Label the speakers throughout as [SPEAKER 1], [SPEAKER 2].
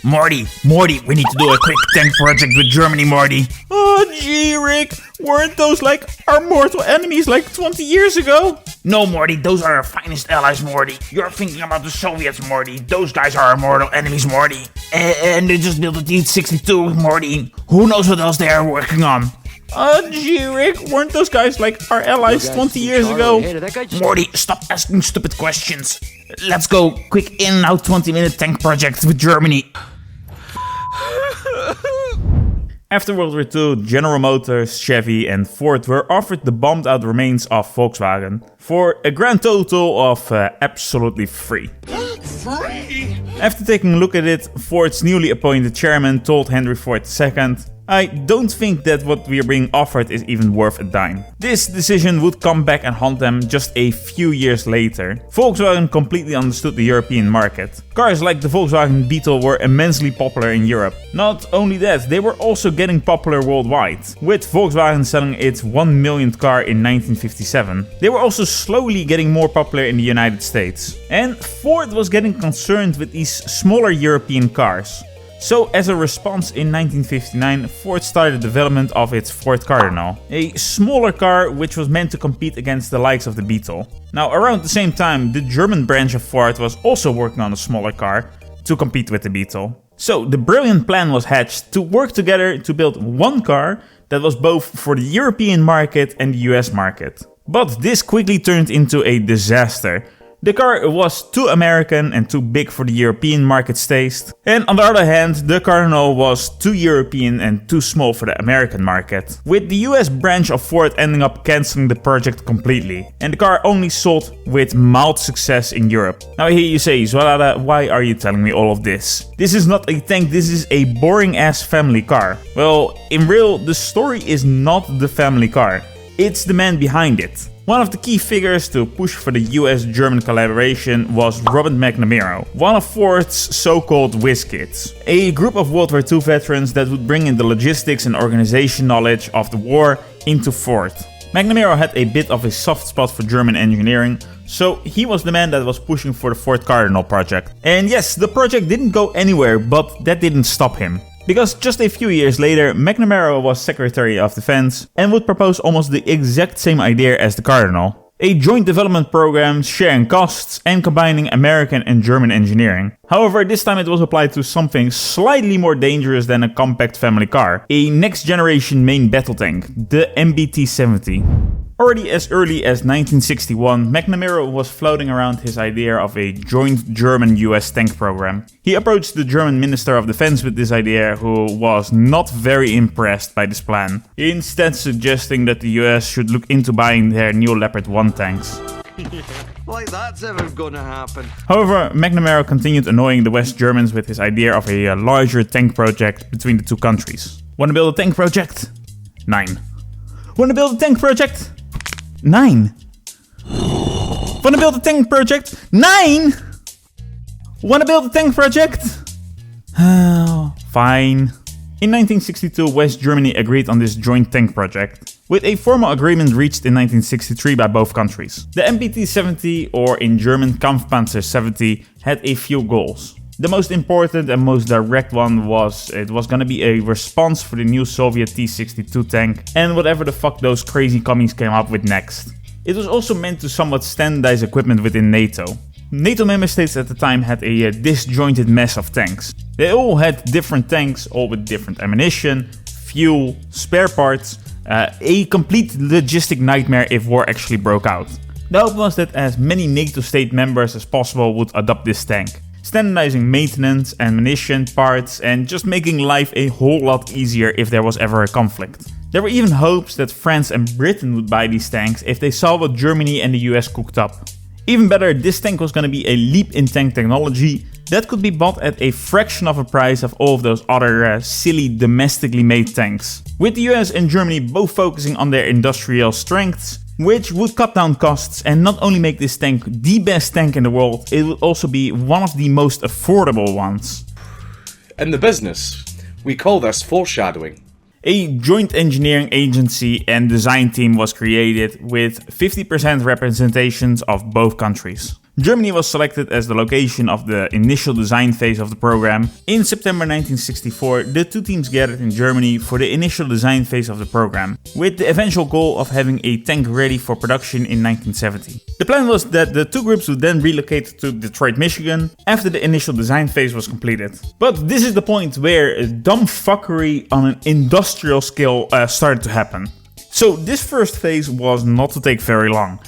[SPEAKER 1] Morty, we need to do a quick tank project with Germany, Morty.
[SPEAKER 2] Oh, gee, Rick. Weren't those like our mortal enemies like 20 years ago?
[SPEAKER 1] No, Morty, those are our finest allies, Morty. You're thinking about the Soviets, Morty. Those guys are our mortal enemies, Morty. And they just built a T-62, Morty. Who knows what else they are working on?
[SPEAKER 2] Oh, gee, Rick. Weren't those guys like our allies 20 years ago?
[SPEAKER 1] Morty, stop asking stupid questions. Let's go. Quick in and out 20-minute tank project with Germany.
[SPEAKER 2] After World War II, General Motors, Chevy and Ford were offered the bombed out remains of Volkswagen for a grand total of absolutely free.
[SPEAKER 3] Free?
[SPEAKER 2] After taking a look at it, Ford's newly appointed chairman told Henry Ford II, "I don't think that what we are being offered is even worth a dime." This decision would come back and haunt them just a few years later. Volkswagen completely understood the European market. Cars like the Volkswagen Beetle were immensely popular in Europe. Not only that, they were also getting popular worldwide, with Volkswagen selling its 1 millionth car in 1957. They were also slowly getting more popular in the United States. And Ford was getting concerned with these smaller European cars. So as a response in 1959, Ford started development of its Ford Cardinal, a smaller car which was meant to compete against the likes of the Beetle. Now around the same time, the German branch of Ford was also working on a smaller car to compete with the Beetle. So the brilliant plan was hatched to work together to build one car that was both for the European market and the US market. But this quickly turned into a disaster. The car was too American and too big for the European market's taste. And on the other hand, the Cardinal was too European and too small for the American market. With the US branch of Ford ending up cancelling the project completely. And the car only sold with mild success in Europe. Now here you say, Zwalada, why are you telling me all of this? This is not a tank, this is a boring ass family car. Well, in real, the story is not the family car. It's the man behind it. One of the key figures to push for the US-German collaboration was Robert McNamara, one of Ford's so-called whiz kids, a group of World War II veterans that would bring in the logistics and organization knowledge of the war into Ford. McNamara had a bit of a soft spot for German engineering, so he was the man that was pushing for the Ford Cardinal project. And yes, the project didn't go anywhere, but that didn't stop him. Because just a few years later, McNamara was Secretary of Defense and would propose almost the exact same idea as the Cardinal. A joint development program, sharing costs and combining American and German engineering. However, this time it was applied to something slightly more dangerous than a compact family car. A next generation main battle tank, the MBT-70. Already as early as 1961, McNamara was floating around his idea of a joint German-US tank program. He approached the German Minister of Defense with this idea, who was not very impressed by this plan, instead suggesting that the US should look into buying their new Leopard 1 tanks.
[SPEAKER 3] Like that's ever gonna happen.
[SPEAKER 2] However, McNamara continued annoying the West Germans with his idea of a larger tank project between the two countries. Wanna build a tank project? 9. Wanna build a tank project? 9. Wanna build a tank project? 9. Wanna build a tank project? Fine. In 1962, West Germany agreed on this joint tank project, with a formal agreement reached in 1963 by both countries. The MBT-70, or in German Kampfpanzer 70, had a few goals. The most important and most direct one was it was gonna be a response for the new Soviet T-62 tank and whatever the fuck those crazy commies came up with next. It was also meant to somewhat standardize equipment within NATO. NATO member states at the time had a disjointed mess of tanks. They all had different tanks, all with different ammunition, fuel, spare parts, a complete logistic nightmare if war actually broke out. The hope was that as many NATO state members as possible would adopt this tank, standardizing maintenance, ammunition, parts, and just making life a whole lot easier if there was ever a conflict. There were even hopes that France and Britain would buy these tanks if they saw what Germany and the US cooked up. Even better, this tank was going to be a leap in tank technology that could be bought at a fraction of the price of all of those other silly domestically made tanks. With the US and Germany both focusing on their industrial strengths, which would cut down costs and not only make this tank the best tank in the world, it would also be one of the most affordable ones.
[SPEAKER 4] In the business, we call this foreshadowing.
[SPEAKER 2] A joint engineering agency and design team was created with 50% representations of both countries. Germany was selected as the location of the initial design phase of the program. In September 1964, the two teams gathered in Germany for the initial design phase of the program, with the eventual goal of having a tank ready for production in 1970. The plan was that the two groups would then relocate to Detroit, Michigan, after the initial design phase was completed. But this is the point where dumb fuckery on an industrial scale started to happen. So this first phase was not to take very long.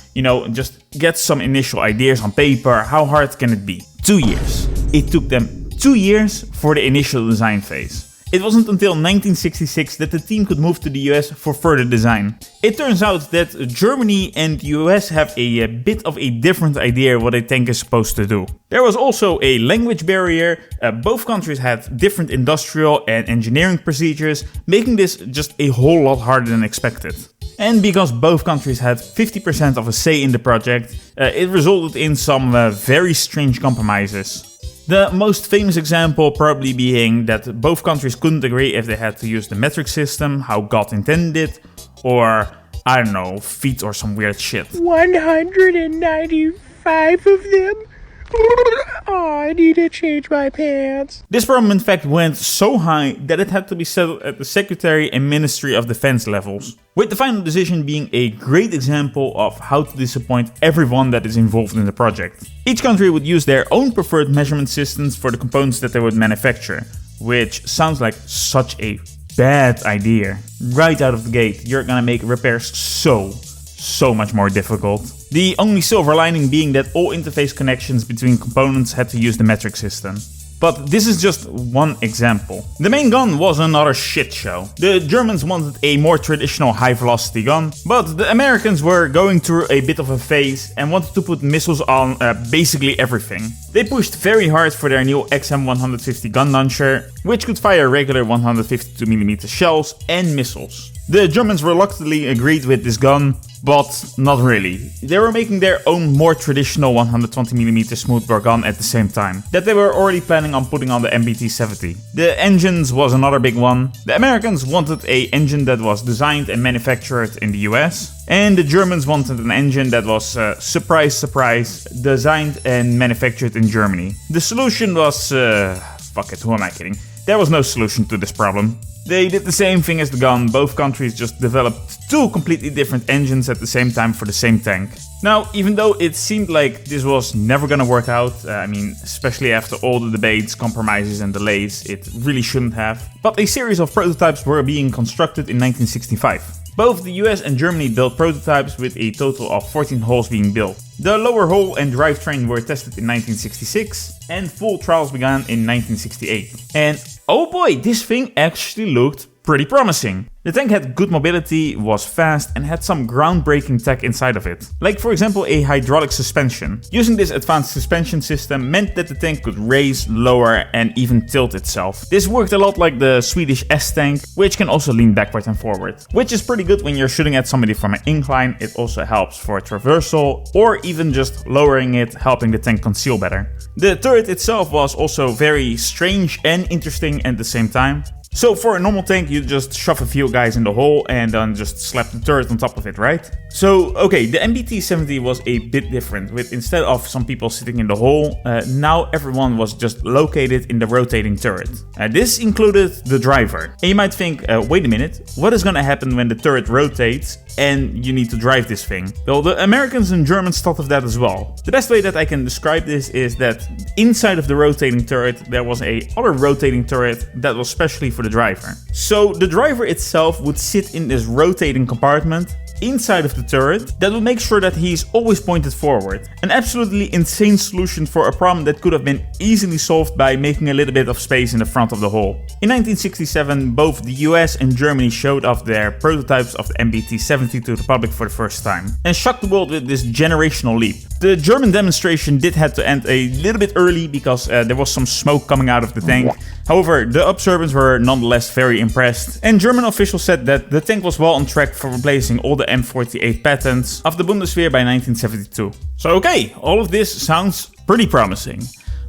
[SPEAKER 2] Just get some initial ideas on paper. How hard can it be? 2 years. It took them 2 years for the initial design phase. It wasn't until 1966 that the team could move to the US for further design. It turns out that Germany and the US have a bit of a different idea what a tank is supposed to do. There was also a language barrier. Both countries had different industrial and engineering procedures, making this just a whole lot harder than expected. And because both countries had 50% of a say in the project, it resulted in some very strange compromises. The most famous example probably being that both countries couldn't agree if they had to use the metric system, how God intended it, or, I don't know, feet or some weird shit.
[SPEAKER 5] 195 of them? Oh, I need to change my pants.
[SPEAKER 2] This problem in fact went so high that it had to be settled at the Secretary and Ministry of Defense levels, with the final decision being a great example of how to disappoint everyone that is involved in the project. Each country would use their own preferred measurement systems for the components that they would manufacture, which sounds like such a bad idea. Right out of the gate, you're gonna make repairs so much more difficult. The only silver lining being that all interface connections between components had to use the metric system. But this is just one example. The main gun was another shit show. The Germans wanted a more traditional high velocity gun, but the Americans were going through a bit of a phase and wanted to put missiles on basically everything. They pushed very hard for their new XM150 gun launcher, which could fire regular 152mm shells and missiles. The Germans reluctantly agreed with this gun, but not really. They were making their own more traditional 120mm smoothbore gun at the same time, that they were already planning on putting on the MBT-70. The engines was another big one. The Americans wanted an engine that was designed and manufactured in the US, and the Germans wanted an engine that was, surprise surprise, designed and manufactured in Germany. The solution was, fuck it, who am I kidding? There was no solution to this problem. They did the same thing as the gun, both countries just developed two completely different engines at the same time for the same tank. Now, even though it seemed like this was never gonna work out, especially after all the debates, compromises and delays, it really shouldn't have. But a series of prototypes were being constructed in 1965. Both the US and Germany built prototypes with a total of 14 hulls being built. The lower hull and drivetrain were tested in 1966 and full trials began in 1968. And oh boy, this thing actually looked pretty promising. The tank had good mobility, was fast and had some groundbreaking tech inside of it. Like for example a hydraulic suspension. Using this advanced suspension system meant that the tank could raise, lower and even tilt itself. This worked a lot like the Swedish S-tank, which can also lean backward and forward. Which is pretty good when you're shooting at somebody from an incline. It also helps for traversal or even just lowering it, helping the tank conceal better. The turret itself was also very strange and interesting at the same time. So for a normal tank, you just shove a few guys in the hole and then just slap the turret on top of it, right? So, okay, the MBT-70 was a bit different, with instead of some people sitting in the hole, now everyone was just located in the rotating turret. This included the driver. And you might think, wait a minute, what is gonna happen when the turret rotates and you need to drive this thing? Well, the Americans and Germans thought of that as well. The best way that I can describe this is that inside of the rotating turret, there was a other rotating turret that was specially for the driver. So the driver itself would sit in this rotating compartment inside of the turret that would make sure that he's always pointed forward. An absolutely insane solution for a problem that could have been easily solved by making a little bit of space in the front of the hull. In 1967, both the US and Germany showed off their prototypes of the MBT-70 to the public for the first time and shocked the world with this generational leap. The German demonstration did have to end a little bit early because there was some smoke coming out of the tank. However, the observers were nonetheless very impressed, and German officials said that the tank was well on track for replacing all the M48 patents of the Bundeswehr by 1972. So okay, all of this sounds pretty promising.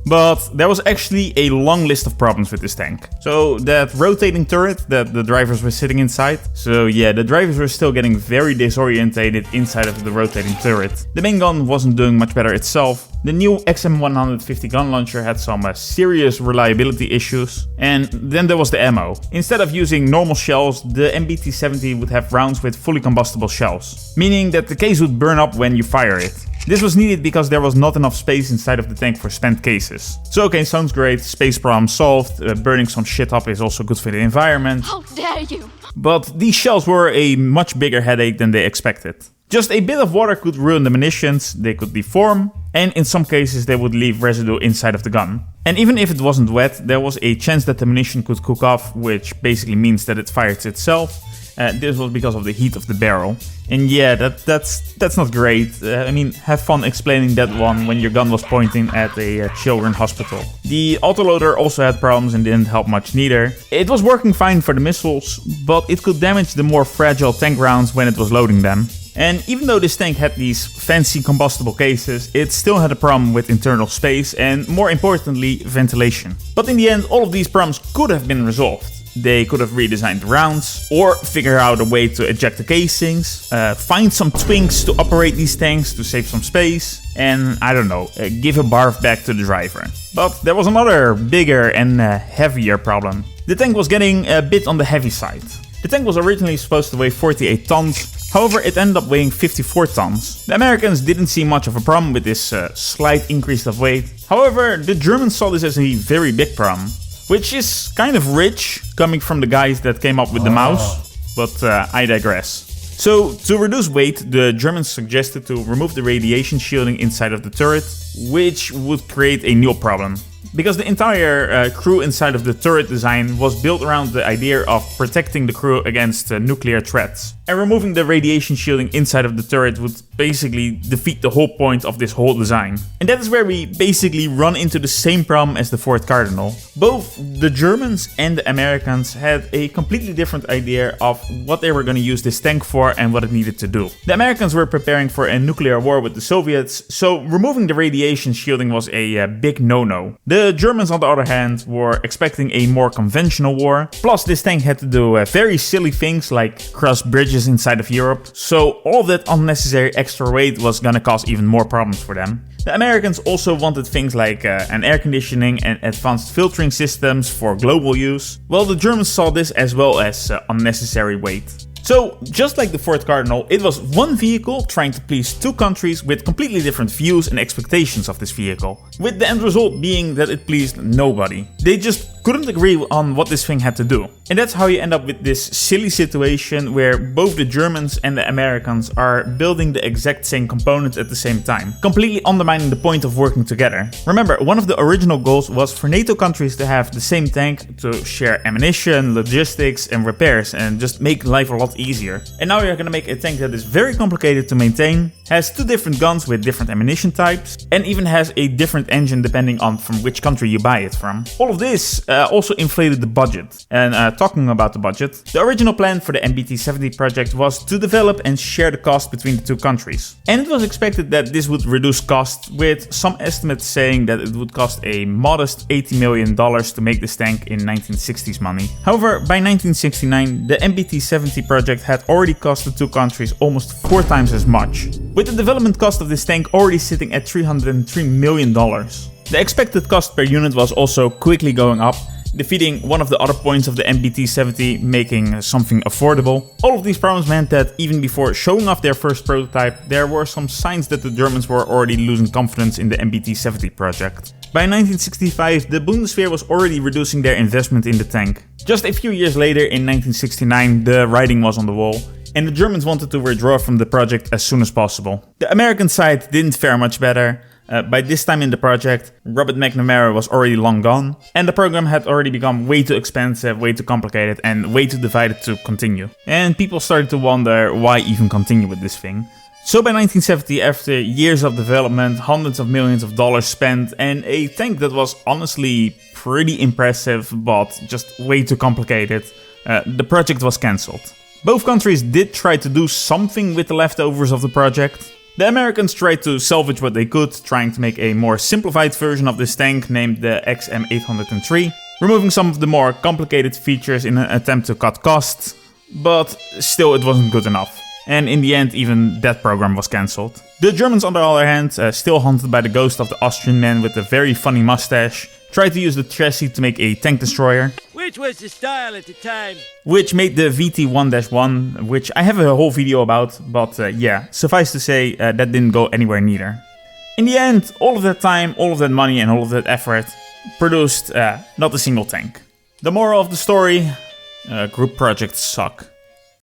[SPEAKER 2] But there was actually a long list of problems with this tank. So that rotating turret that the drivers were sitting inside. So yeah, the drivers were still getting very disorientated inside of the rotating turret. The main gun wasn't doing much better itself. The new XM150 gun launcher had some serious reliability issues. And then there was the ammo. Instead of using normal shells, the MBT-70 would have rounds with fully combustible shells, meaning that the case would burn up when you fire it. This was needed because there was not enough space inside of the tank for spent cases. So okay, sounds great, space problem solved, burning some shit up is also good for the environment.
[SPEAKER 6] How dare you!
[SPEAKER 2] But these shells were a much bigger headache than they expected. Just a bit of water could ruin the munitions, they could deform, and in some cases they would leave residue inside of the gun. And even if it wasn't wet, there was a chance that the munition could cook off, which basically means that it fires itself. This was because of the heat of the barrel. And yeah, that's not great. I mean, have fun explaining that one when your gun was pointing at a children's hospital. The autoloader also had problems and didn't help much neither. It was working fine for the missiles, but it could damage the more fragile tank rounds when it was loading them. And even though this tank had these fancy combustible cases, it still had a problem with internal space and, more importantly, ventilation. But in the end, all of these problems could have been resolved. They could have redesigned the rounds, or figure out a way to eject the casings, find some twinks to operate these tanks to save some space, and I don't know, give a barf back to the driver. But there was another bigger and heavier problem. The tank was getting a bit on the heavy side. The tank was originally supposed to weigh 48 tons, however it ended up weighing 54 tons. The Americans didn't see much of a problem with this slight increase of weight. However, the Germans saw this as a very big problem. Which is kind of rich, coming from the guys that came up with the mouse, but I digress. So, to reduce weight, the Germans suggested to remove the radiation shielding inside of the turret, which would create a new problem. Because the entire crew inside of the turret design was built around the idea of protecting the crew against nuclear threats. And removing the radiation shielding inside of the turret would basically defeat the whole point of this whole design. And that is where we basically run into the same problem as the Ford Cardinal. Both the Germans and the Americans had a completely different idea of what they were going to use this tank for and what it needed to do. The Americans were preparing for a nuclear war with the Soviets, so removing the radiation shielding was a big no-no. The Germans, on the other hand, were expecting a more conventional war. Plus, this tank had to do very silly things like cross bridges inside of Europe. So all that unnecessary extra weight was gonna cause even more problems for them. The Americans also wanted things like an air conditioning and advanced filtering systems for global use, while the Germans saw this as well as unnecessary weight. So, just like the Ford Cardinal, it was one vehicle trying to please two countries with completely different views and expectations of this vehicle, with the end result being that it pleased nobody. They just couldn't agree on what this thing had to do. And that's how you end up with this silly situation where both the Germans and the Americans are building the exact same components at the same time, completely undermining the point of working together. Remember, one of the original goals was for NATO countries to have the same tank to share ammunition, logistics and repairs and just make life a lot easier. And now you're gonna make a tank that is very complicated to maintain, has two different guns with different ammunition types, and even has a different engine depending on from which country you buy it from. All of this also inflated the budget. And talking about the budget, the original plan for the MBT-70 project was to develop and share the cost between the two countries. And it was expected that this would reduce costs, with some estimates saying that it would cost a modest $80 million to make this tank in 1960s money. However, by 1969, the MBT-70 project had already cost the two countries almost 4 times as much, with the development cost of this tank already sitting at $303 million. The expected cost per unit was also quickly going up, defeating one of the other points of the MBT-70, making something affordable. All of these problems meant that even before showing off their first prototype, there were some signs that the Germans were already losing confidence in the MBT-70 project. By 1965, the Bundeswehr was already reducing their investment in the tank. Just a few years later, in 1969, the writing was on the wall, and the Germans wanted to withdraw from the project as soon as possible. The American side didn't fare much better. By this time in the project, Robert McNamara was already long gone, and the program had already become way too expensive, way too complicated, and way too divided to continue. And people started to wonder why even continue with this thing. So by 1970, after years of development, hundreds of millions of dollars spent, and a tank that was honestly pretty impressive, but just way too complicated, the project was cancelled. Both countries did try to do something with the leftovers of the project. The Americans tried to salvage what they could, trying to make a more simplified version of this tank named the XM803, removing some of the more complicated features in an attempt to cut costs, but still it wasn't good enough. And in the end, even that program was cancelled. The Germans, on the other hand, still haunted by the ghost of the Austrian man with a very funny mustache, tried to use the chassis to make a tank destroyer,
[SPEAKER 6] Which was the style at the time.
[SPEAKER 2] which made the VT-1-1, which I have a whole video about, but yeah, suffice to say, that didn't go anywhere neither. In the end, all of that time, all of that money and all of that effort produced not a single tank. The moral of the story, group projects suck.